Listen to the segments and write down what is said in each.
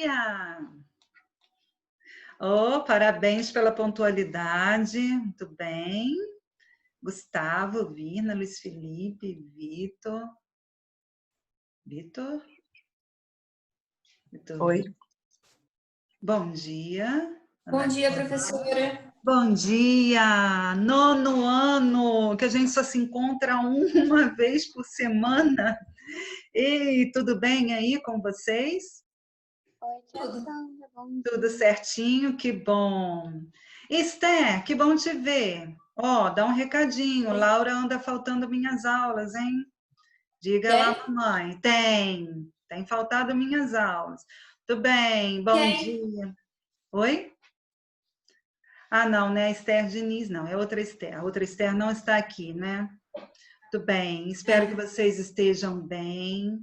dia! Oh, parabéns pela pontualidade, muito bem. Gustavo, Virna, Luiz Felipe, Vitor. Vitor? Oi. Bom dia. Bom dia, professora. Bom dia! Nono ano, que a gente só se encontra uma vez por semana. Ei, tudo bem aí com vocês? Oi, tia Sandra, bom dia. Tudo certinho, que bom. Esther, que bom te ver. Ó, dá um recadinho, Laura anda faltando minhas aulas, hein? Diga lá, mamãe. Tem faltado minhas aulas. Tudo bem, bom dia. Oi? Ah, não, né? Esther Diniz, não, é outra Esther. A outra Esther não está aqui, né? Tudo bem, espero que vocês estejam bem.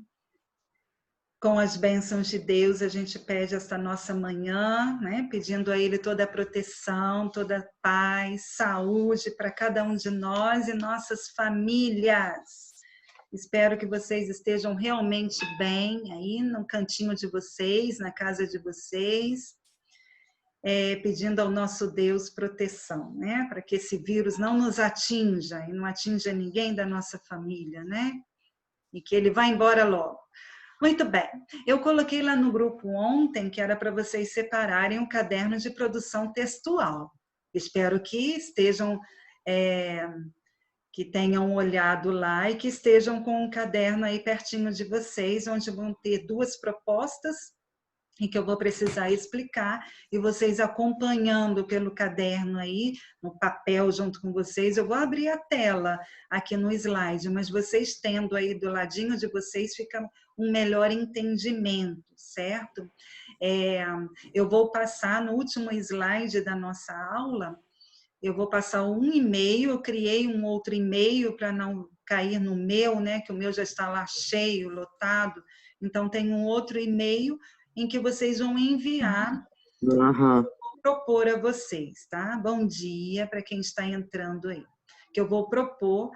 Com as bênçãos de Deus, a gente pede esta nossa manhã, né? Pedindo a Ele toda a proteção, toda a paz, saúde para cada um de nós e nossas famílias. Espero que vocês estejam realmente bem aí no cantinho de vocês, na casa de vocês. Pedindo ao nosso Deus proteção, né? Para que esse vírus não nos atinja e não atinja ninguém da nossa família, né? E que ele vá embora logo. Muito bem, eu coloquei lá no grupo ontem que era para vocês separarem um caderno de produção textual. Espero que estejam, que tenham olhado lá e que estejam com um caderno aí pertinho de vocês, onde vão ter duas propostas e que eu vou precisar explicar, e vocês acompanhando pelo caderno aí, no papel junto com vocês, eu vou abrir a tela aqui no slide, mas vocês tendo aí do ladinho de vocês, fica um melhor entendimento, certo? Eu vou passar no último slide da nossa aula, eu vou passar um e-mail, eu criei um outro e-mail para não cair no meu, né, que o meu já está lá cheio, lotado, então tem um outro e-mail em que vocês vão enviar, vou propor a vocês, tá? Bom dia para quem está entrando aí. Que eu vou propor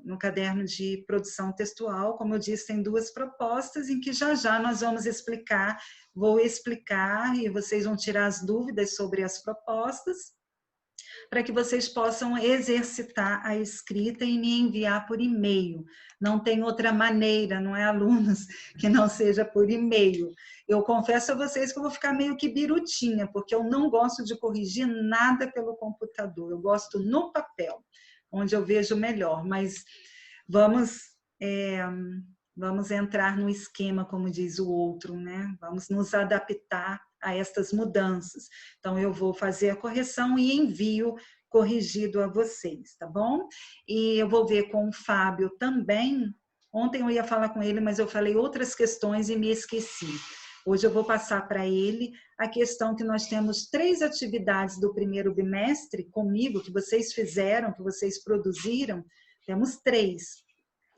no caderno de produção textual, como eu disse, tem duas propostas em que já nós vamos explicar, vou explicar e vocês vão tirar as dúvidas sobre as propostas, para que vocês possam exercitar a escrita e me enviar por e-mail. Não tem outra maneira, não é, alunos, que não seja por e-mail. Eu confesso a vocês que eu vou ficar meio que birutinha, porque eu não gosto de corrigir nada pelo computador, eu gosto no papel, onde eu vejo melhor, mas vamos entrar no esquema, como diz o outro, né? Vamos nos adaptar a estas mudanças. Então, eu vou fazer a correção e envio corrigido a vocês, tá bom? E eu vou ver com o Fábio também. Ontem eu ia falar com ele, mas eu falei outras questões e me esqueci. Hoje eu vou passar para ele a questão que nós temos 3 atividades do primeiro bimestre comigo, que vocês fizeram, que vocês produziram. Temos 3.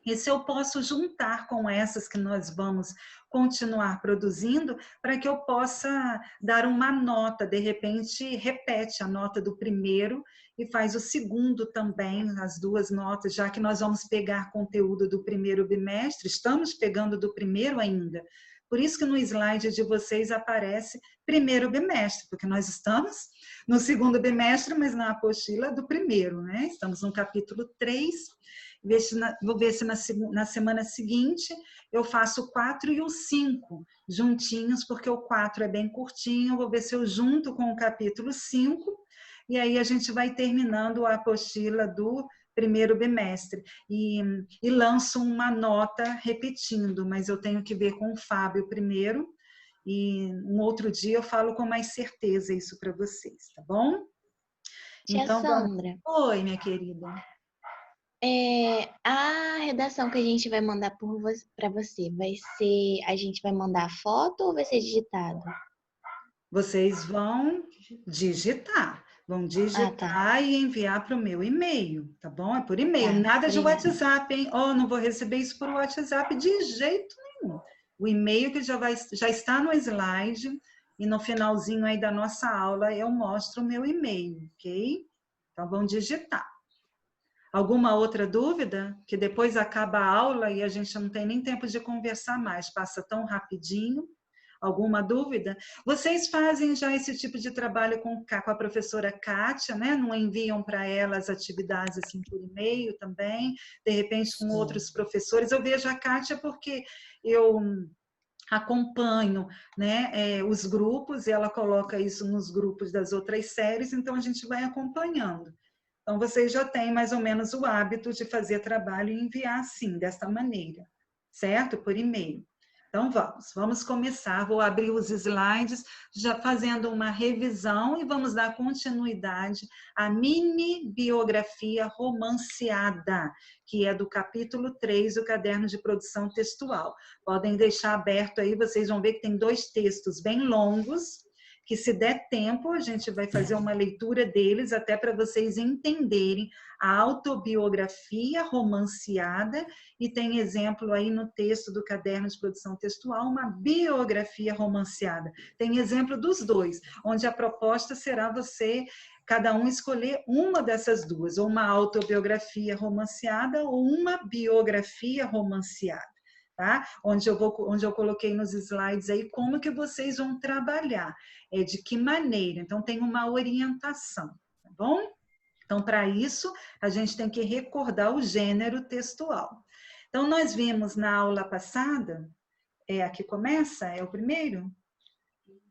E se eu posso juntar com essas que nós vamos continuar produzindo, para que eu possa dar uma nota, de repente repete a nota do primeiro e faz o segundo também, as 2 notas, já que nós vamos pegar conteúdo do primeiro bimestre, estamos pegando do primeiro ainda. Por isso que no slide de vocês aparece primeiro bimestre, porque nós estamos no segundo bimestre, mas na apostila do primeiro, né? Estamos no capítulo 3, vou ver se na semana seguinte eu faço o 4 e o 5 juntinhos, porque o 4 é bem curtinho, vou ver se eu junto com o capítulo 5, e aí a gente vai terminando a apostila do primeiro bimestre, e lanço uma nota repetindo, mas eu tenho que ver com o Fábio primeiro, e um outro dia eu falo com mais certeza isso para vocês, tá bom? Tia Então, Sandra. Oi, minha querida. A redação que a gente vai mandar para você, vai ser, a gente vai mandar foto ou vai ser digitado? Vocês vão digitar. Vão digitar e enviar para o meu e-mail, tá bom? É por e-mail, nada de WhatsApp, hein? Oh, não vou receber isso por WhatsApp de jeito nenhum. O e-mail que já está no slide e no finalzinho aí da nossa aula eu mostro o meu e-mail, ok? Então, vão digitar. Alguma outra dúvida? Que depois acaba a aula e a gente não tem nem tempo de conversar mais, passa tão rapidinho. Alguma dúvida? Vocês fazem já esse tipo de trabalho com a professora Kátia, né? Não enviam para ela as atividades assim por e-mail também? De repente com outros professores? Eu vejo a Kátia porque eu acompanho, né, os grupos, e ela coloca isso nos grupos das outras séries, então a gente vai acompanhando. Então, vocês já têm mais ou menos o hábito de fazer trabalho e enviar assim, desta maneira, certo? Por e-mail. Então, vamos começar. Vou abrir os slides, já fazendo uma revisão e vamos dar continuidade à mini biografia romanceada, que é do capítulo 3 do Caderno de Produção Textual. Podem deixar aberto aí, vocês vão ver que tem 2 textos bem longos, que se der tempo, a gente vai fazer uma leitura deles, até para vocês entenderem a autobiografia romanceada, e tem exemplo aí no texto do Caderno de Produção Textual, uma biografia romanceada. Tem exemplo dos 2, onde a proposta será você, cada um, escolher uma dessas duas, ou uma autobiografia romanceada ou uma biografia romanceada. Tá? Onde eu coloquei nos slides aí como que vocês vão trabalhar, de que maneira. Então, tem uma orientação, tá bom? Então, para isso, a gente tem que recordar o gênero textual. Então, nós vimos na aula passada, aqui começa, é o primeiro?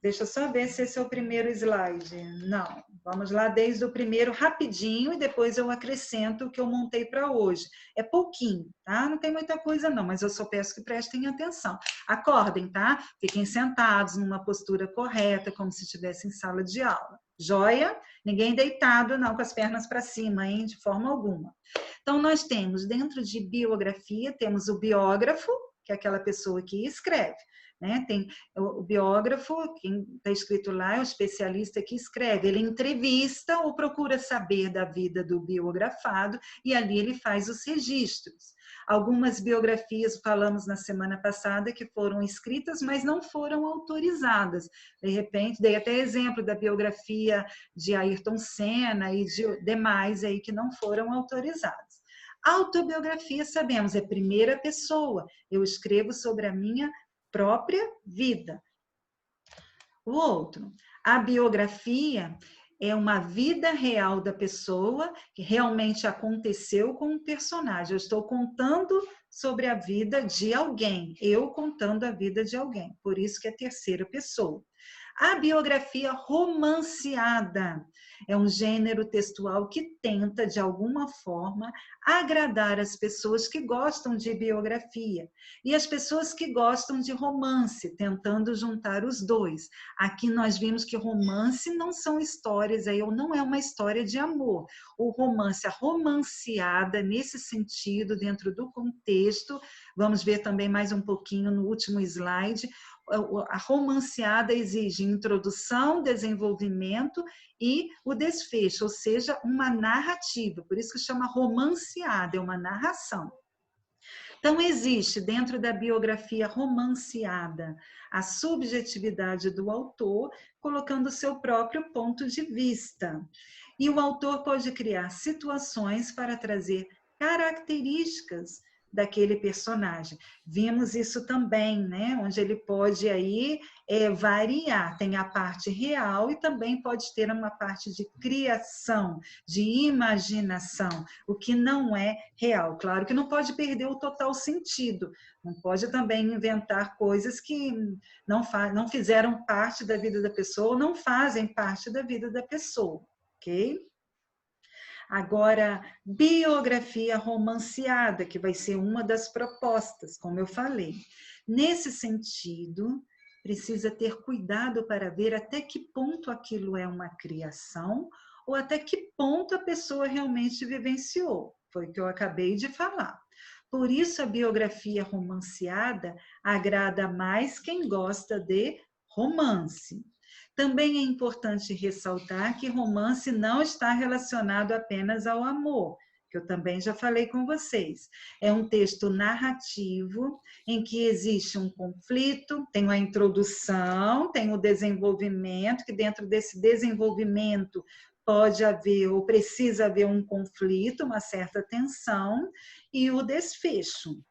Deixa eu só ver se esse é o primeiro slide. Não, vamos lá desde o primeiro rapidinho e depois eu acrescento o que eu montei para hoje. É pouquinho, tá? Não tem muita coisa não, mas eu só peço que prestem atenção. Acordem, tá? Fiquem sentados numa postura correta, como se estivessem em sala de aula. Joia? Ninguém deitado não, com as pernas para cima, hein? De forma alguma. Então, nós temos, dentro de biografia, temos o biógrafo, que é aquela pessoa que escreve. Né? Tem o biógrafo, quem está escrito lá é o especialista que escreve, ele entrevista ou procura saber da vida do biografado e ali ele faz os registros. Algumas biografias, falamos na semana passada, que foram escritas, mas não foram autorizadas. De repente, dei até exemplo da biografia de Ayrton Senna e de demais aí que não foram autorizadas. Autobiografia, sabemos, é primeira pessoa, eu escrevo sobre a minha própria vida. O outro, a biografia é uma vida real da pessoa que realmente aconteceu com um personagem. Eu estou contando sobre a vida de alguém, eu contando a vida de alguém, por isso que é terceira pessoa. A biografia romanceada é um gênero textual que tenta, de alguma forma, agradar as pessoas que gostam de biografia e as pessoas que gostam de romance, tentando juntar os dois. Aqui nós vimos que romance não são histórias, ou não é uma história de amor. O romance, a romanceada, nesse sentido, dentro do contexto, vamos ver também mais um pouquinho no último slide, a romanceada exige introdução, desenvolvimento e o desfecho, ou seja, uma narrativa, por isso que chama romanceada, é uma narração. Então, existe dentro da biografia romanceada a subjetividade do autor, colocando o seu próprio ponto de vista. E o autor pode criar situações para trazer características daquele personagem. Vimos isso também, né? Onde ele pode aí variar. Tem a parte real e também pode ter uma parte de criação, de imaginação, o que não é real. Claro que não pode perder o total sentido. Não pode também inventar coisas que não fizeram parte da vida da pessoa, ou não fazem parte da vida da pessoa, ok? Agora, biografia romanceada, que vai ser uma das propostas, como eu falei. Nesse sentido, precisa ter cuidado para ver até que ponto aquilo é uma criação ou até que ponto a pessoa realmente vivenciou. Foi o que eu acabei de falar. Por isso, a biografia romanceada agrada mais quem gosta de romance. Também é importante ressaltar que romance não está relacionado apenas ao amor, que eu também já falei com vocês. É um texto narrativo em que existe um conflito, tem a introdução, tem o desenvolvimento, que dentro desse desenvolvimento pode haver ou precisa haver um conflito, uma certa tensão, e o desfecho.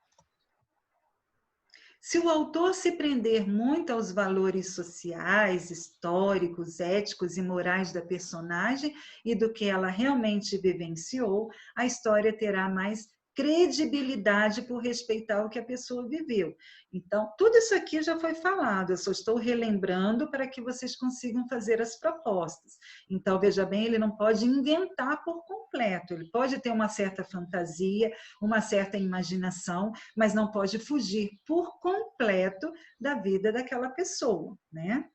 Se o autor se prender muito aos valores sociais, históricos, éticos e morais da personagem e do que ela realmente vivenciou, a história terá mais credibilidade por respeitar o que a pessoa viveu. Então, tudo isso aqui já foi falado, eu só estou relembrando para que vocês consigam fazer as propostas. Então, veja bem, ele não pode inventar por completo, ele pode ter uma certa fantasia, uma certa imaginação, mas não pode fugir por completo da vida daquela pessoa, né?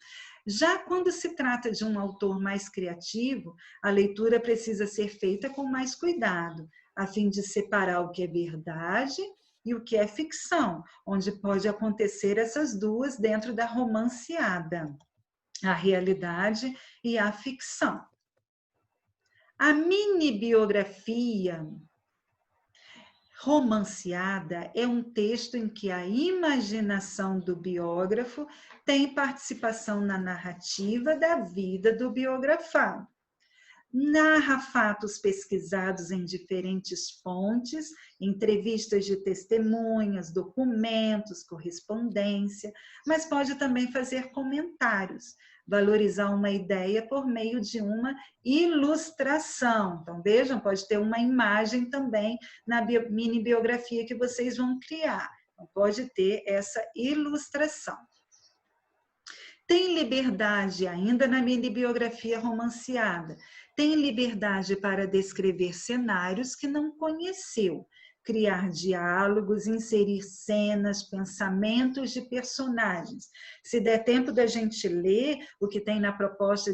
Já quando se trata de um autor mais criativo, a leitura precisa ser feita com mais cuidado, a fim de separar o que é verdade e o que é ficção, onde pode acontecer essas duas dentro da romanceada, a realidade e a ficção. A mini-biografia romanceada é um texto em que a imaginação do biógrafo tem participação na narrativa da vida do biografado. Narra fatos pesquisados em diferentes fontes, entrevistas de testemunhas, documentos, correspondência, mas pode também fazer comentários, valorizar uma ideia por meio de uma ilustração. Então, vejam, pode ter uma imagem também na mini biografia que vocês vão criar. Então, pode ter essa ilustração. Tem liberdade ainda na mini biografia romanceada. Tem liberdade para descrever cenários que não conheceu, criar diálogos, inserir cenas, pensamentos de personagens. Se der tempo da gente ler o que tem na proposta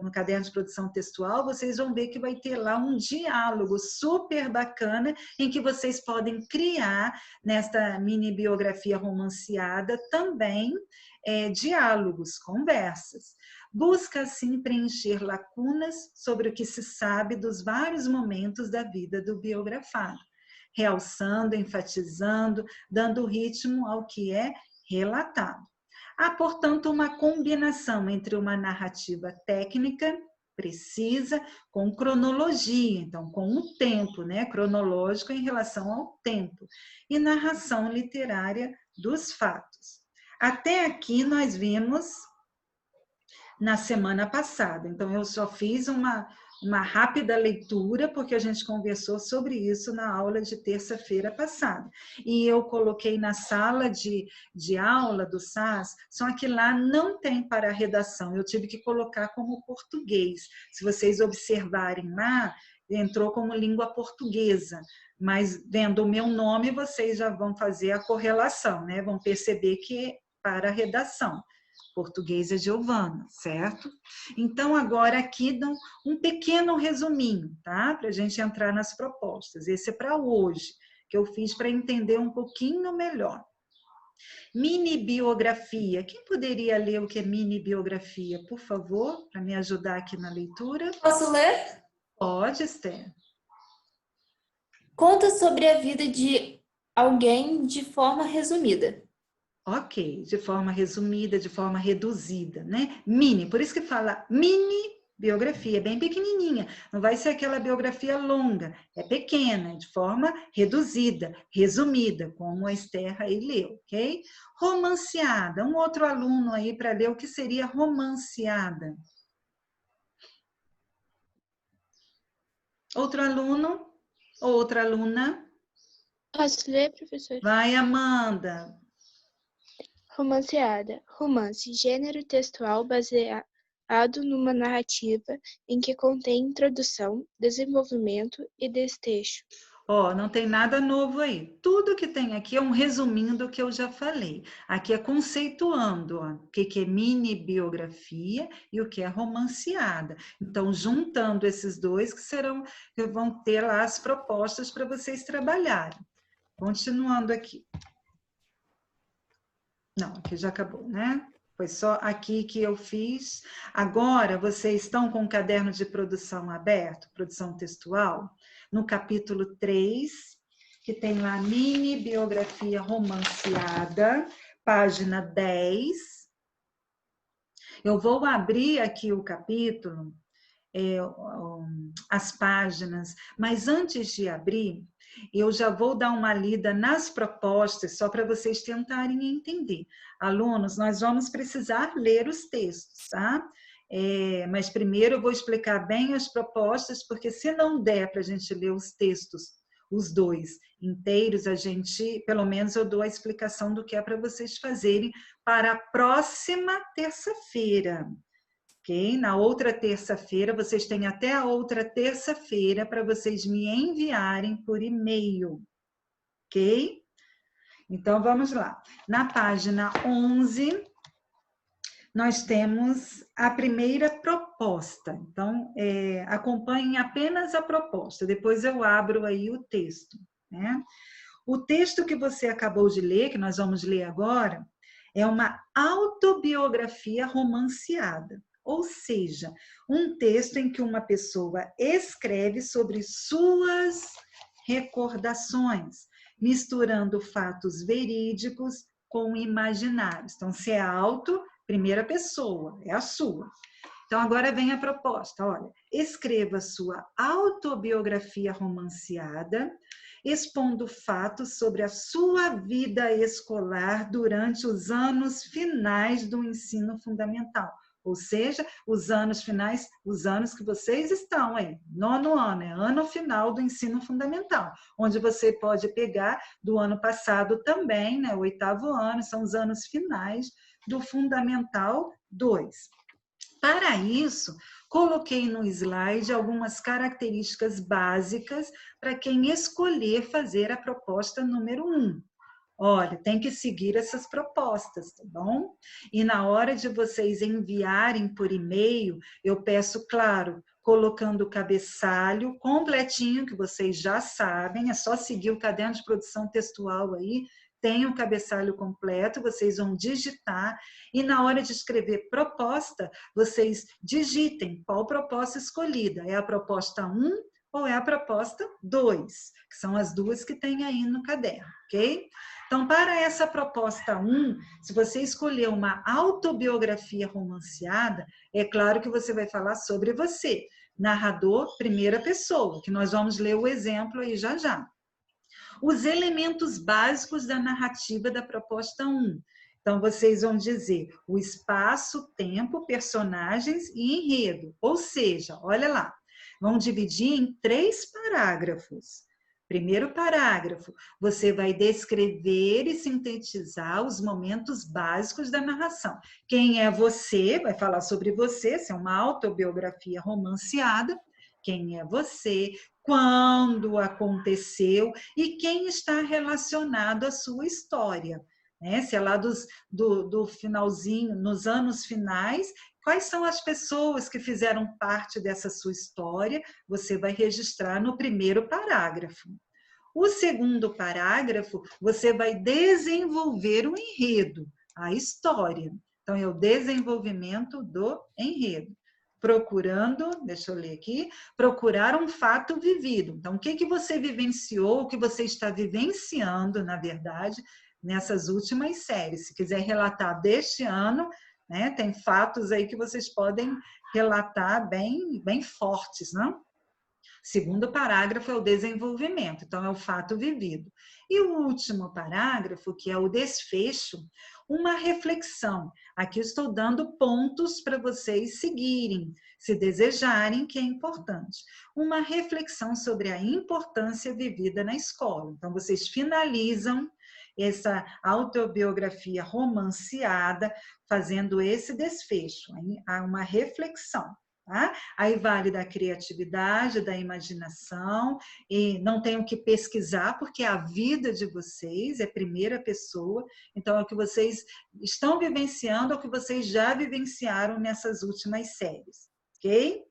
no caderno de produção textual, vocês vão ver que vai ter lá um diálogo super bacana em que vocês podem criar nesta mini biografia romanceada também diálogos, conversas. Busca, assim, preencher lacunas sobre o que se sabe dos vários momentos da vida do biografado, realçando, enfatizando, dando ritmo ao que é relatado. Há, portanto, uma combinação entre uma narrativa técnica, precisa, com cronologia, então, com o tempo, né, cronológico em relação ao tempo, e narração literária dos fatos. Até aqui nós vimos na semana passada, então eu só fiz uma rápida leitura, porque a gente conversou sobre isso na aula de terça-feira passada. E eu coloquei na sala de aula do SAS, só que lá não tem para a redação, eu tive que colocar como português. Se vocês observarem lá, entrou como língua portuguesa, mas vendo o meu nome, vocês já vão fazer a correlação, né? Vão perceber que é para a redação. Português é Giovana, certo? Então, agora aqui dá um pequeno resuminho, tá? Para a gente entrar nas propostas. Esse é para hoje, que eu fiz para entender um pouquinho melhor. Mini biografia. Quem poderia ler o que é mini biografia, por favor, para me ajudar aqui na leitura? Posso ler? Pode, Esther. Conta sobre a vida de alguém de forma resumida. Ok, de forma resumida, de forma reduzida, né? Mini, por isso que fala mini biografia, bem pequenininha. Não vai ser aquela biografia longa, é pequena, de forma reduzida, resumida, como a Esther aí leu, ok? Romanceada, um outro aluno aí para ler o que seria romanceada. Outro aluno, outra aluna. Posso ler, professor? Vai, Amanda. Romanceada. Romance, gênero textual baseado numa narrativa em que contém introdução, desenvolvimento e desfecho. Ó, não tem nada novo aí. Tudo que tem aqui é um resuminho do que eu já falei. Aqui é conceituando, ó, o que é mini biografia e o que é romanceada. Então, juntando esses dois que vão ter lá as propostas para vocês trabalharem. Continuando aqui. Não, aqui já acabou, né? Foi só aqui que eu fiz. Agora, vocês estão com o caderno de produção aberto, produção textual, no capítulo 3, que tem lá mini biografia romanceada, página 10. Eu vou abrir aqui o capítulo, as páginas, mas antes de abrir, Eu já vou dar uma lida nas propostas, só para vocês tentarem entender. Alunos, nós vamos precisar ler os textos, tá? Mas primeiro eu vou explicar bem as propostas, porque se não der para a gente ler os textos, os dois inteiros, pelo menos eu dou a explicação do que é para vocês fazerem para a próxima terça-feira. Ok? Na outra terça-feira, vocês têm até a outra terça-feira para vocês me enviarem por e-mail. Ok? Então, vamos lá. Na página 11, nós temos a primeira proposta. Então, acompanhem apenas a proposta, depois eu abro aí o texto, né? O texto que você acabou de ler, que nós vamos ler agora, é uma autobiografia romanceada. Ou seja, um texto em que uma pessoa escreve sobre suas recordações, misturando fatos verídicos com imaginários. Então, se é primeira pessoa, é a sua. Então, agora vem a proposta. Olha, escreva sua autobiografia romanceada, expondo fatos sobre a sua vida escolar durante os anos finais do ensino fundamental. Ou seja, os anos finais, os anos que vocês estão aí, 9º ano, é ano final do ensino fundamental, onde você pode pegar do ano passado também, né, o 8º ano, são os anos finais do Fundamental 2. Para isso, coloquei no slide algumas características básicas para quem escolher fazer a proposta número 1. Olha, tem que seguir essas propostas, tá bom? E na hora de vocês enviarem por e-mail, eu peço, claro, colocando o cabeçalho completinho, que vocês já sabem, é só seguir o caderno de produção textual aí, tem o cabeçalho completo, vocês vão digitar, e na hora de escrever proposta, vocês digitem qual proposta escolhida, é a proposta 1 ou é a proposta 2, que são as duas que tem aí no caderno, ok? Então, para essa proposta 1, se você escolher uma autobiografia romanceada, é claro que você vai falar sobre você, narrador, primeira pessoa, que nós vamos ler o exemplo aí já já. Os elementos básicos da narrativa da proposta 1. Então, vocês vão dizer o espaço, tempo, personagens e enredo. Ou seja, olha lá, vão dividir em 3 parágrafos. Primeiro parágrafo, você vai descrever e sintetizar os momentos básicos da narração. Quem é você, vai falar sobre você, se é uma autobiografia romanceada, quem é você, quando aconteceu e quem está relacionado à sua história. Né? Se é lá do finalzinho, nos anos finais, quais são as pessoas que fizeram parte dessa sua história, você vai registrar no primeiro parágrafo. O segundo parágrafo, você vai desenvolver o enredo, a história. Então, é o desenvolvimento do enredo. Procurando, deixa eu ler aqui, procurar um fato vivido. Então, o que você vivenciou, o que você está vivenciando, na verdade, nessas últimas séries. Se quiser relatar deste ano, né, tem fatos aí que vocês podem relatar bem fortes, não? Segundo parágrafo é o desenvolvimento, então é o fato vivido. E o último parágrafo, que é o desfecho, uma reflexão. Aqui estou dando pontos para vocês seguirem, se desejarem, que é importante. Uma reflexão sobre a importância vivida na escola. Então, vocês finalizam essa autobiografia romanceada fazendo esse desfecho. Há uma reflexão. Tá? Aí vale da criatividade, da imaginação, e não tenho que pesquisar, porque a vida de vocês é primeira pessoa, então é o que vocês estão vivenciando, é o que vocês já vivenciaram nessas últimas séries, ok?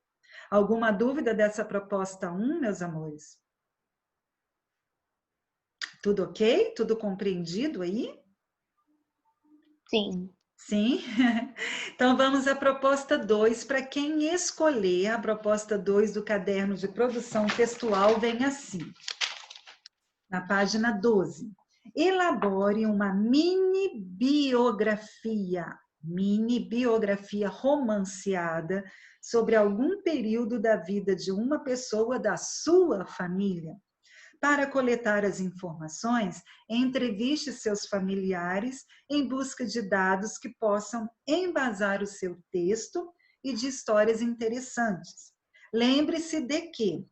Alguma dúvida dessa proposta 1, meus amores? Tudo ok? Tudo compreendido aí? Sim. Sim? Então, vamos à proposta 2. Para quem escolher, a proposta 2 do caderno de produção textual vem assim. Na página 12. Elabore uma mini biografia romanceada sobre algum período da vida de uma pessoa da sua família. Para coletar as informações, entreviste seus familiares em busca de dados que possam embasar o seu texto e de histórias interessantes. Lembre-se de que,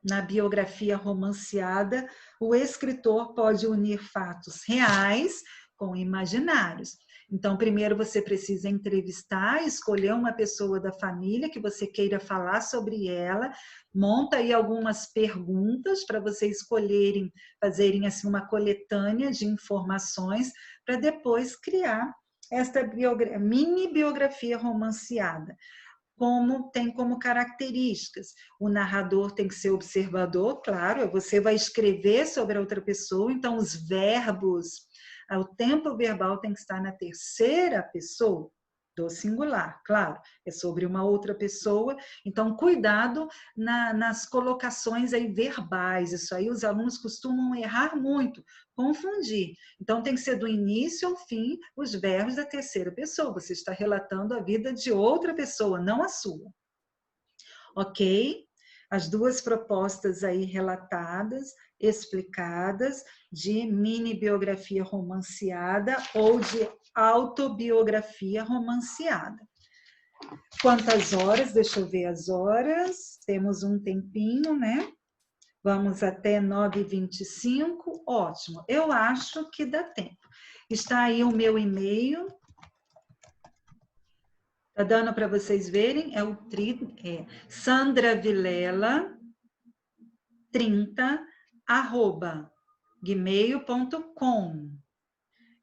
na biografia romanceada, o escritor pode unir fatos reais com imaginários. Então, primeiro você precisa entrevistar, escolher uma pessoa da família que você queira falar sobre ela, monta aí algumas perguntas para vocês escolherem, fazerem assim uma coletânea de informações para depois criar esta mini biografia romanceada. Tem como características. O narrador tem que ser observador, claro, você vai escrever sobre a outra pessoa, então os verbos, o tempo verbal tem que estar na terceira pessoa, do singular, claro, é sobre uma outra pessoa, então cuidado nas colocações aí verbais, isso aí os alunos costumam errar muito, confundir. Então tem que ser do início ao fim os verbos da terceira pessoa, você está relatando a vida de outra pessoa, não a sua. Ok? As duas propostas aí relatadas, explicadas, de mini biografia romanceada ou de autobiografia romanceada. Quantas horas? Deixa eu ver as horas. Temos um tempinho, né? Vamos até 9h25. Ótimo. Eu acho que dá tempo. Está aí o meu e-mail. Está dando para vocês verem? É o sandravilela30@gmail.com.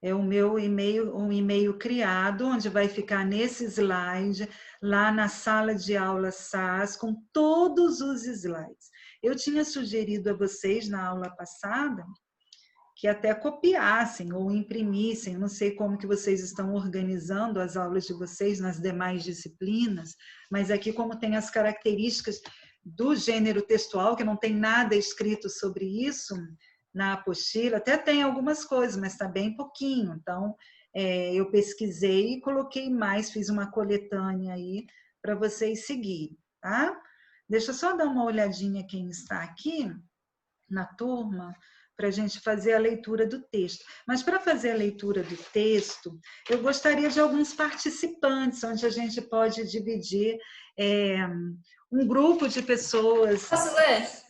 É o meu e-mail, um e-mail criado, onde vai ficar nesse slide, lá na sala de aula SAS, com todos os slides. Eu tinha sugerido a vocês, na aula passada, que até copiassem ou imprimissem, eu não sei como que vocês estão organizando as aulas de vocês nas demais disciplinas, mas aqui como tem as características do gênero textual, que não tem nada escrito sobre isso, na apostila, até tem algumas coisas, mas está bem pouquinho, então eu pesquisei e coloquei mais, fiz uma coletânea aí para vocês seguirem, tá? Deixa eu só dar uma olhadinha quem está aqui na turma, para a gente fazer a leitura do texto. Mas para fazer a leitura do texto, eu gostaria de alguns participantes, onde a gente pode dividir um grupo de pessoas. Posso ler?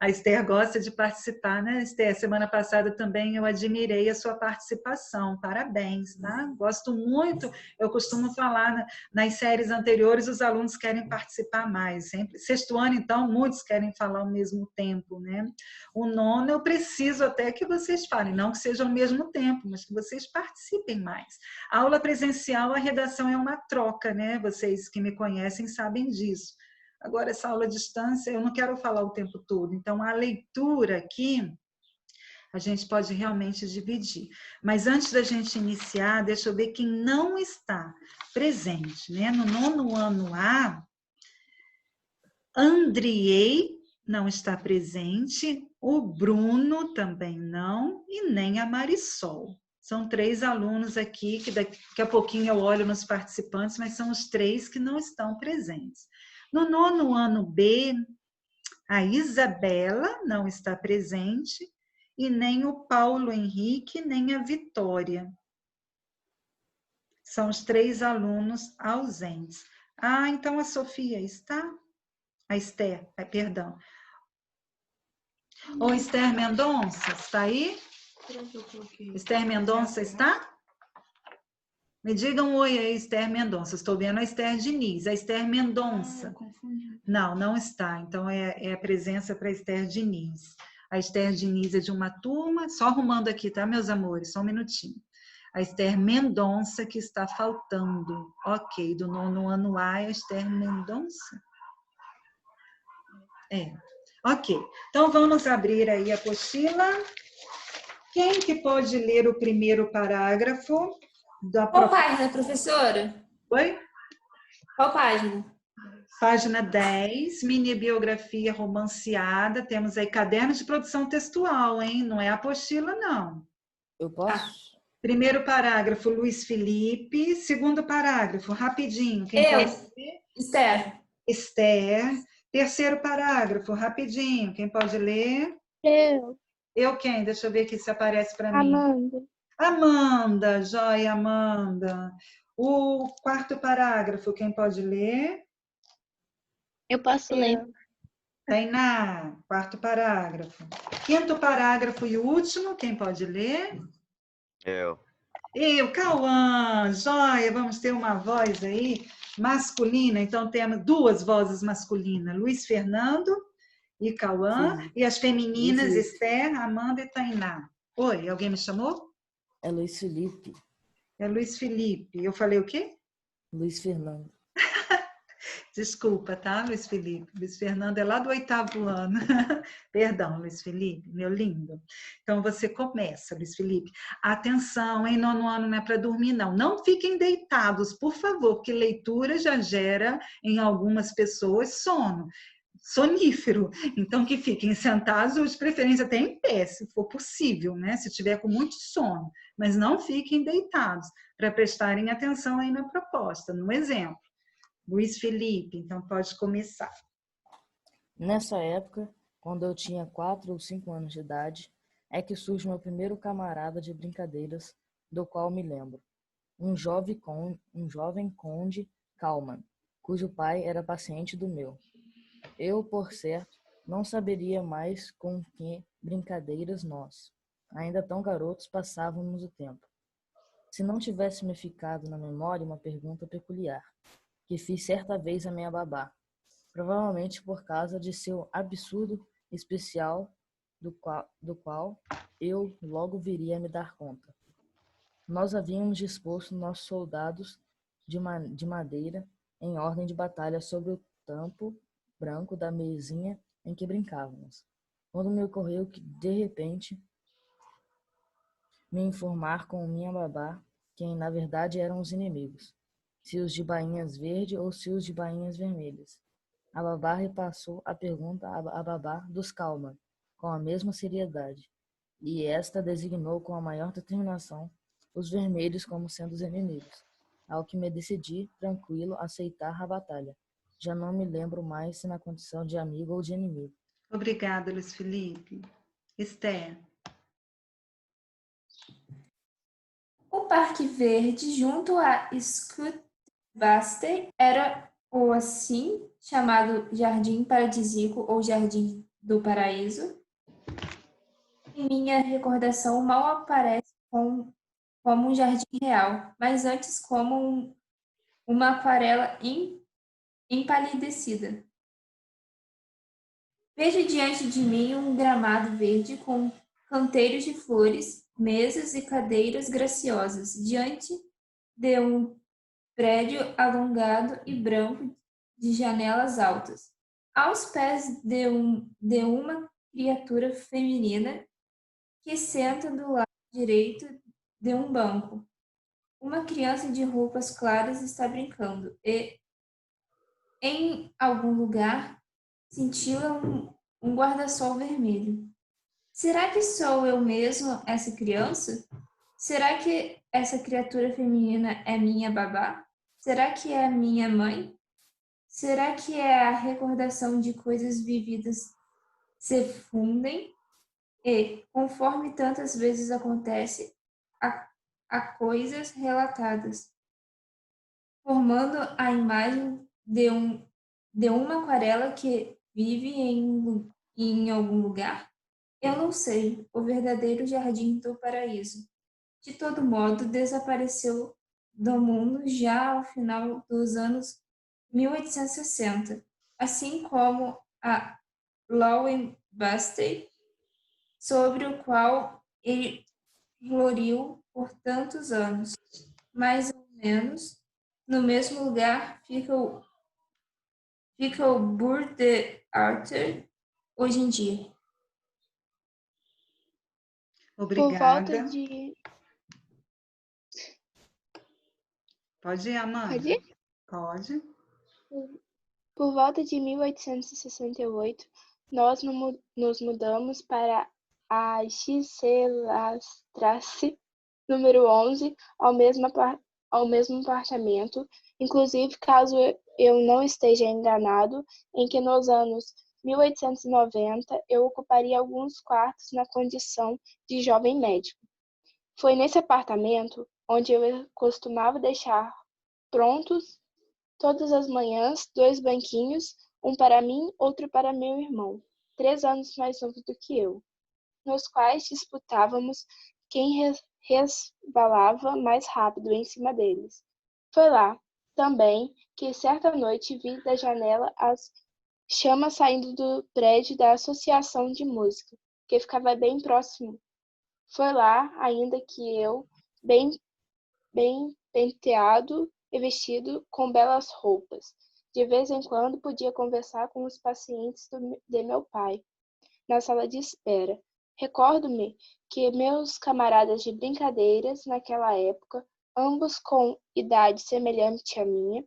A Esther gosta de participar, né, Esther? Semana passada também eu admirei a sua participação. Parabéns, tá? Gosto muito. Eu costumo falar nas séries anteriores, os alunos querem participar mais. Sempre. Sexto ano, então, muitos querem falar ao mesmo tempo, né? O nono, eu preciso até que vocês falem, não que seja ao mesmo tempo, mas que vocês participem mais. A aula presencial, a redação é uma troca, né? Vocês que me conhecem sabem disso. Agora, essa aula à distância, eu não quero falar o tempo todo. Então, a leitura aqui, a gente pode realmente dividir. Mas antes da gente iniciar, deixa eu ver quem não está presente, né? No nono ano A, Andriei não está presente, o Bruno também não, e nem a Marisol. São 3 alunos aqui, que daqui a pouquinho eu olho nos participantes, mas são os 3 que não estão presentes. No nono ano B, a Isabela não está presente e nem o Paulo Henrique, nem a Vitória. São os 3 alunos ausentes. Ah, então a Sofia está? A Esther, perdão. Ô, Esther Mendonça, está aí? Esther Mendonça está? Me digam um oi aí, Esther Mendonça. Estou vendo a Esther Diniz. A Esther Mendonça. Não, não está. Então, é a presença para a Esther Diniz. A Esther Diniz é de uma turma, só arrumando aqui, tá, meus amores? Só um minutinho. A Esther Mendonça que está faltando. Ok, do nono ano A, é a Esther Mendonça? Ok. Então, vamos abrir aí a apostila. Quem que pode ler o primeiro parágrafo? Qual página, professora? Oi? Qual página? Página 10, mini biografia romanceada. Temos aí caderno de produção textual, hein? Não é apostila, não. Eu posso? Primeiro parágrafo, Luiz Felipe. Segundo parágrafo, rapidinho. Quem Eu. pode ler? Esther. Esther. Terceiro parágrafo, rapidinho. Quem pode ler? Eu, Eu quem? Deixa eu ver aqui se aparece para mim. Amanda. Amanda, joia, Amanda. O quarto parágrafo, quem pode ler? Eu posso ler. Eu, Tainá, quarto parágrafo. Quinto parágrafo e último, quem pode ler? Eu. Eu, Cauã, joia, vamos ter uma voz aí masculina, então temos duas vozes masculinas, Luiz Fernando e Cauã, Felipe. e as femininas, Felipe. Esther, Amanda e Tainá. Oi, alguém me chamou? É Luiz Felipe. É Luiz Felipe. Eu falei o quê? Luiz Fernando. Desculpa, tá, Luiz Felipe? Luiz Fernando é lá do 8º ano. Perdão, Luiz Felipe, meu lindo. Então, você começa, Luiz Felipe. Atenção, em 9º ano não é para dormir, não. Não fiquem deitados, por favor, porque leitura já gera em algumas pessoas sono. Sonífero. Então, que fiquem sentados ou, de preferência, até em pé, se for possível, né? Se tiver com muito sono. Mas não fiquem deitados, para prestarem atenção aí na proposta, no exemplo. Luiz Felipe, então pode começar. Nessa época, quando eu tinha 4 ou 5 anos de idade, é que surge meu primeiro camarada de brincadeiras, do qual me lembro. Um jovem conde Kalman, cujo pai era paciente do meu. Eu, por certo, não saberia mais com que brincadeiras nós, ainda tão garotos, passávamos o tempo. Se não tivesse me ficado na memória uma pergunta peculiar, que fiz certa vez a minha babá, provavelmente por causa de seu absurdo especial, do qual eu logo viria a me dar conta. Nós havíamos disposto nossos soldados de madeira em ordem de batalha sobre o tampo branco da mesinha em que brincávamos, quando me ocorreu que, de repente, me informar com minha babá quem na verdade eram os inimigos, se os de bainhas verde ou se os de bainhas vermelhas. A babá repassou a pergunta à babá dos Kalman, com a mesma seriedade, e esta designou com a maior determinação os vermelhos como sendo os inimigos, ao que me decidi, tranquilo, aceitar a batalha. Já não me lembro mais se na condição de amigo ou de inimigo. Obrigada, Luiz Felipe. Esther. O Parque Verde, junto a Scutbastey, era o assim chamado Jardim Paradisíaco ou Jardim do Paraíso. Em minha recordação, mal aparece como um jardim real, mas antes como uma aquarela empalidecida. Vejo diante de mim um gramado verde com canteiros de flores, mesas e cadeiras graciosas, diante de um prédio alongado e branco de janelas altas. Aos pés de uma criatura feminina que senta do lado direito de um banco. Uma criança de roupas claras está brincando e, em algum lugar, cintila um guarda-sol vermelho. Será que sou eu mesmo essa criança? Será que essa criatura feminina é minha babá? Será que é minha mãe? Será que é a recordação de coisas vividas se fundem e, conforme tantas vezes acontece, a coisas relatadas, formando a imagem de uma aquarela que vive em algum lugar? Eu não sei, o verdadeiro jardim do paraíso. De todo modo, desapareceu do mundo já ao final dos anos 1860, assim como a Lowenbastey, sobre o qual ele floriu por tantos anos. Mais ou menos no mesmo lugar fica o Burg de Arthur hoje em dia. por volta Obrigada. de... Pode ir, Amanda? Pode ir? Pode. Por volta de 1868, nós nos mudamos para a Giselastrasse, número 11, ao mesmo apartamento, inclusive caso eu não esteja enganado, em que nos anos 1890 eu ocuparia alguns quartos na condição de jovem médico. Foi nesse apartamento onde eu costumava deixar prontos todas as manhãs 2 banquinhos, um para mim, outro para meu irmão, 3 anos mais novo do que eu, nos quais disputávamos quem resbalava mais rápido em cima deles. Foi lá, também, que certa noite vi da janela as chamas saindo do prédio da Associação de Música, que ficava bem próximo. Foi lá ainda que eu, bem penteado e vestido com belas roupas, de vez em quando podia conversar com os pacientes de meu pai, na sala de espera. Recordo-me que meus camaradas de brincadeiras naquela época, ambos com idade semelhante à minha,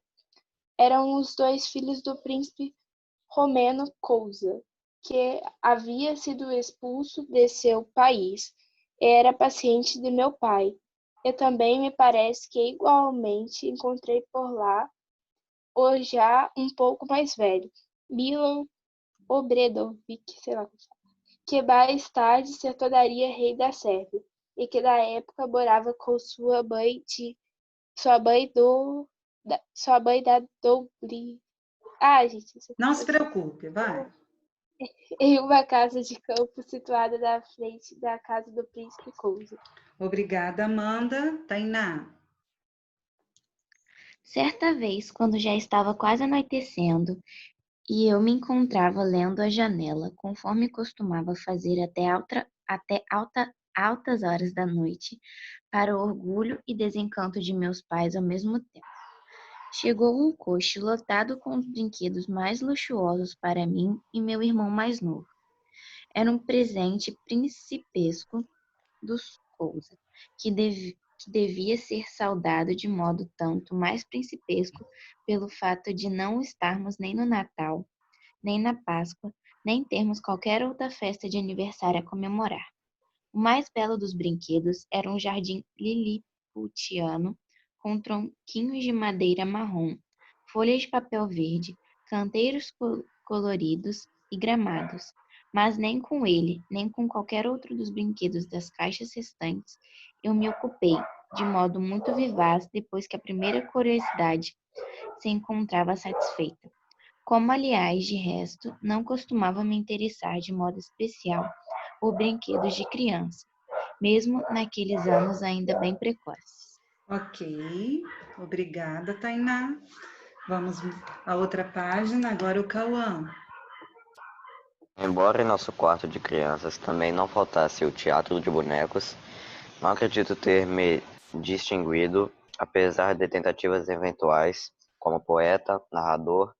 eram os 2 filhos do príncipe Romeno Cousa, que havia sido expulso de seu país e era paciente de meu pai. E também me parece que igualmente encontrei por lá o já um pouco mais velho, Milan Obradovic, sei lá, que mais tarde se tornaria rei da Sérvia, e que na época morava com sua mãe da Dobri. Gente, Não se preocupe, vai. em uma casa de campo situada na frente da casa do príncipe Cousa. Obrigada, Amanda. Tainá. Certa vez, quando já estava quase anoitecendo e eu me encontrava lendo à janela, conforme costumava fazer até altas horas da noite, para o orgulho e desencanto de meus pais ao mesmo tempo. Chegou um coche lotado com os brinquedos mais luxuosos para mim e meu irmão mais novo. Era um presente principesco dos Cousa, que devia ser saudado de modo tanto mais principesco pelo fato de não estarmos nem no Natal, nem na Páscoa, nem termos qualquer outra festa de aniversário a comemorar. O mais belo dos brinquedos era um jardim liliputiano com tronquinhos de madeira marrom, folhas de papel verde, canteiros coloridos e gramados. Mas nem com ele, nem com qualquer outro dos brinquedos das caixas restantes, eu me ocupei, de modo muito vivaz, depois que a primeira curiosidade se encontrava satisfeita. Como, aliás, de resto, não costumava me interessar de modo especial por brinquedos de criança, mesmo naqueles anos ainda bem precoces. Ok, obrigada, Tainá. Vamos à outra página, agora o Cauã. Embora em nosso quarto de crianças também não faltasse o teatro de bonecos, não acredito ter me distinguido, apesar de tentativas eventuais, como poeta, narrador,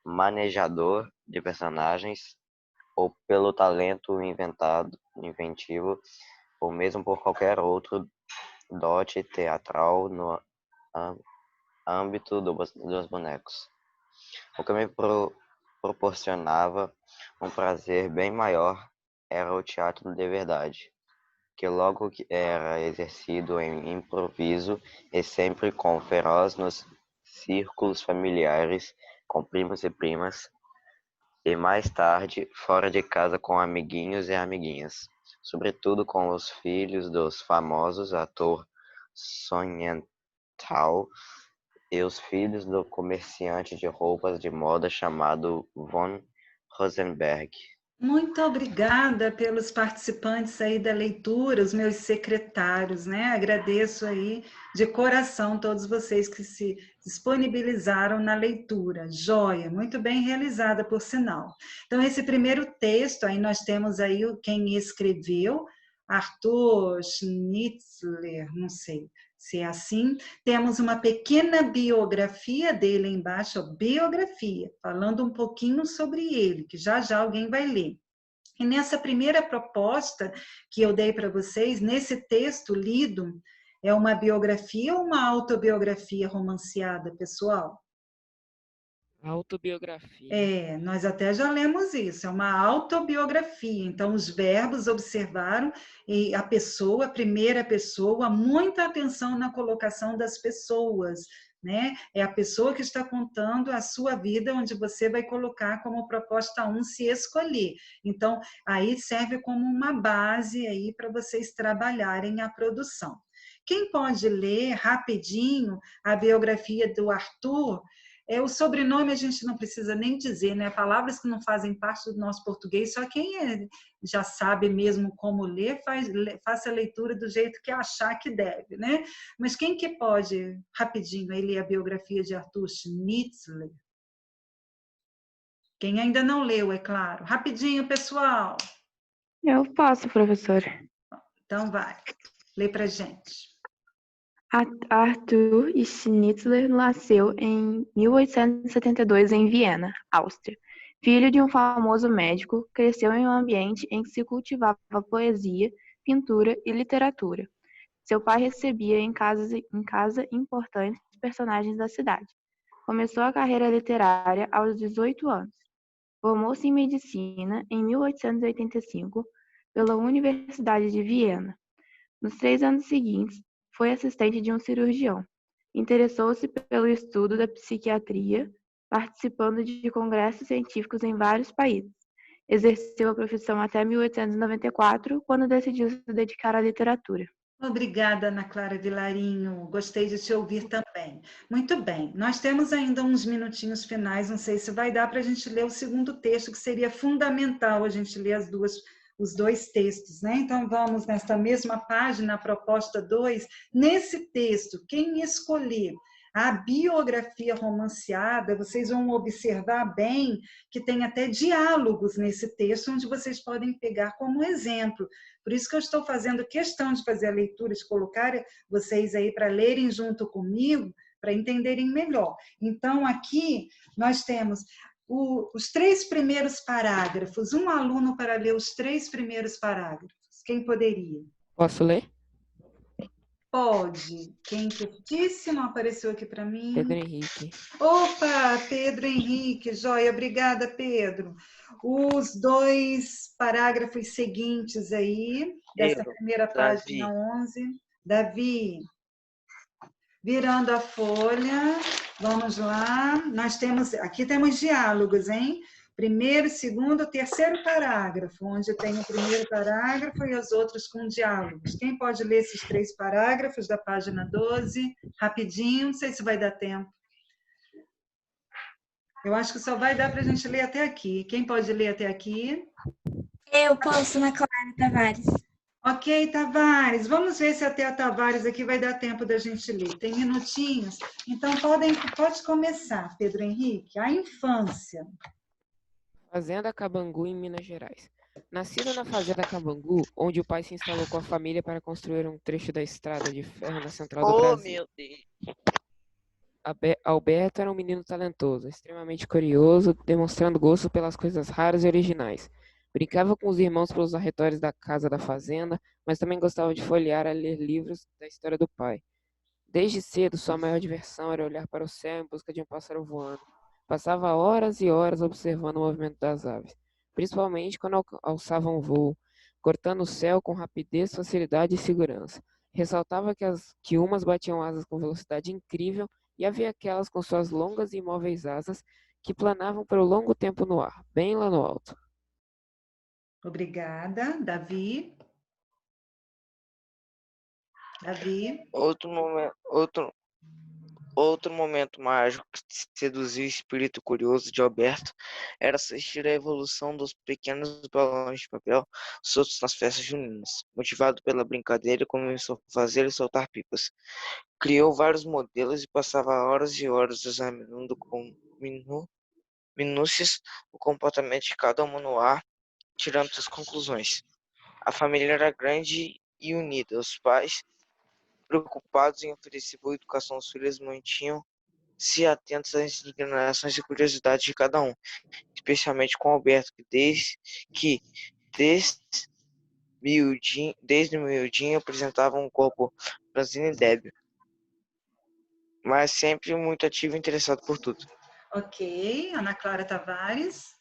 manejador de personagens, ou pelo talento inventivo, ou mesmo por qualquer outro dote teatral no âmbito dos bonecos. O que me proporcionava um prazer bem maior era o teatro de verdade, que logo era exercido em improviso e sempre com feroz nos círculos familiares, com primos e primas, e mais tarde fora de casa com amiguinhos e amiguinhas, sobretudo com os filhos dos famosos ator Sonnenthal e os filhos do comerciante de roupas de moda chamado von Rosenberg. Muito obrigada pelos participantes aí da leitura, os meus secretários, né? Agradeço aí de coração todos vocês que se disponibilizaram na leitura. Joia, muito bem realizada, por sinal. Então, esse primeiro texto, aí nós temos aí quem escreveu, Arthur Schnitzler, não sei se é assim. Temos uma pequena biografia dele embaixo, biografia, falando um pouquinho sobre ele, que já já alguém vai ler. E nessa primeira proposta que eu dei para vocês, nesse texto lido, é uma biografia ou uma autobiografia romanceada, pessoal? Autobiografia. Nós até já lemos isso, é uma autobiografia. Então, os verbos observaram e a pessoa, a primeira pessoa, muita atenção na colocação das pessoas, né? É a pessoa que está contando a sua vida, onde você vai colocar como proposta 1 se escolher. Então, aí serve como uma base aí para vocês trabalharem a produção. Quem pode ler rapidinho a biografia do Arthur? O sobrenome a gente não precisa nem dizer, né? Palavras que não fazem parte do nosso português, só quem já sabe mesmo como ler, faça a leitura do jeito que achar que deve, né? Mas quem que pode, rapidinho, aí ler a biografia de Arthur Schnitzler? Quem ainda não leu, é claro. Rapidinho, pessoal. Eu posso, professor. Então vai, lê pra gente. Arthur Schnitzler nasceu em 1872 em Viena, Áustria. Filho de um famoso médico, cresceu em um ambiente em que se cultivava poesia, pintura e literatura. Seu pai recebia em casa importantes personagens da cidade. Começou a carreira literária aos 18 anos. Formou-se em medicina em 1885 pela Universidade de Viena. Nos 3 anos seguintes, foi assistente de um cirurgião. Interessou-se pelo estudo da psiquiatria, participando de congressos científicos em vários países. Exerceu a profissão até 1894, quando decidiu se dedicar à literatura. Obrigada, Ana Clara Vilarinho. Gostei de te ouvir também. Muito bem, nós temos ainda uns minutinhos finais, não sei se vai dar para a gente ler o segundo texto, que seria fundamental a gente ler os 2 textos, né? Então, vamos nesta mesma página, a proposta 2, nesse texto, quem escolher a biografia romanceada, vocês vão observar bem que tem até diálogos nesse texto, onde vocês podem pegar como exemplo. Por isso que eu estou fazendo questão de fazer a leitura, de colocar vocês aí para lerem junto comigo, para entenderem melhor. Então, aqui nós temos os 3 primeiros parágrafos, um aluno para ler os 3 primeiros parágrafos. Quem poderia? Posso ler? Pode. Quem que disse? Não apareceu aqui para mim. Pedro Henrique. Opa, Pedro Henrique, joia, obrigada, Pedro. Os 2 parágrafos seguintes aí, dessa primeira página 11. Davi, virando a folha, vamos lá. Aqui temos diálogos, hein? Primeiro, segundo, terceiro parágrafo, onde tem o primeiro parágrafo e os outros com diálogos. Quem pode ler esses 3 parágrafos da página 12? Rapidinho, não sei se vai dar tempo. Eu acho que só vai dar para a gente ler até aqui. Quem pode ler até aqui? Eu posso, Ana Clara Tavares. Ok, Tavares. Vamos ver se até a Tavares aqui vai dar tempo da gente ler. Tem minutinhos. Então, pode começar, Pedro Henrique. A infância. Fazenda Cabangu, em Minas Gerais. Nascido na Fazenda Cabangu, onde o pai se instalou com a família para construir um trecho da estrada de ferro na central do Brasil. Meu Deus. Alberto era um menino talentoso, extremamente curioso, demonstrando gosto pelas coisas raras e originais. Brincava com os irmãos pelos arredores da casa da fazenda, mas também gostava de folhear e ler livros da história do pai. Desde cedo, sua maior diversão era olhar para o céu em busca de um pássaro voando. Passava horas e horas observando o movimento das aves, principalmente quando alçavam voo, cortando o céu com rapidez, facilidade e segurança. Ressaltava que umas batiam asas com velocidade incrível e havia aquelas com suas longas e imóveis asas que planavam por um longo tempo no ar, bem lá no alto. Obrigada. Davi? Davi? Outro momento mágico que seduziu o espírito curioso de Alberto era assistir à evolução dos pequenos balões de papel soltos nas festas juninas. Motivado pela brincadeira, começou a fazer e soltar pipas. Criou vários modelos e passava horas e horas examinando com minúcias o comportamento de cada uma no ar, tirando suas conclusões. A família era grande e unida. Os pais, preocupados em oferecer boa educação aos filhos, mantinham-se atentos às inclinações e curiosidades de cada um, especialmente com Alberto, que desde miudinho apresentava um corpo franzino e débil, mas sempre muito ativo e interessado por tudo. Ok. Ana Clara Tavares.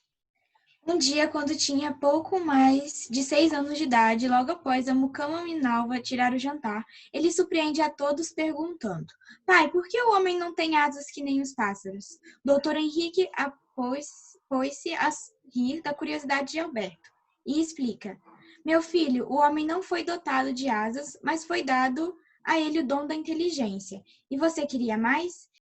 Um dia, quando tinha pouco mais de 6 anos de idade, logo após a mucama Minalva tirar o jantar, ele surpreende a todos perguntando: Pai, por que o homem não tem asas que nem os pássaros? Doutor Henrique pôs-se a rir da curiosidade de Alberto e explica: Meu filho, o homem não foi dotado de asas, mas foi dado a ele o dom da inteligência. E você queria mais?